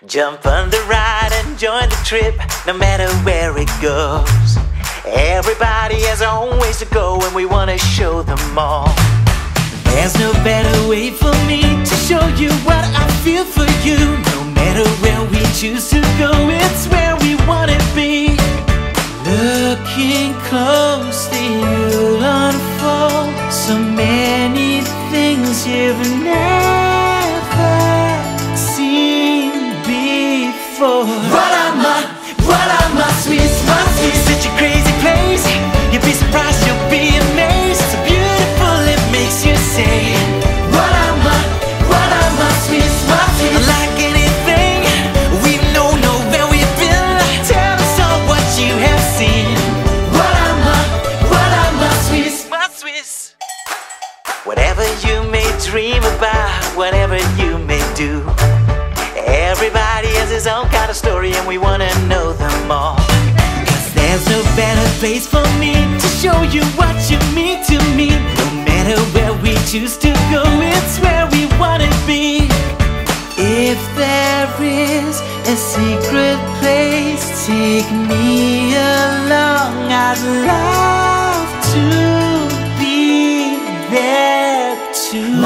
Jump on the ride and join the trip, no matter where it goes. Everybody has their own ways to go, and we wanna show them all. There's no better way for me to show you what I feel for you. No matter where we choose to go, it's where we wanna be. Looking closely, you'll unfold so many things you've never seen before. What am I, sweet, such a crazy place. You'd be surprised, you'll be amazed. So beautiful, it makes you say, what am I, sweet, unlike anything we've known or where we've been. Tell us all what you have seen. What am I, sweet. Whatever you may dream about, whatever you may do, everybody has his own kind of story, and we wanna know them all. 'Cause there's no better place for me to show you what you mean to me. No matter where we choose to go, it's where we wanna be. If there is a secret place, take me along. I'd love to be there too.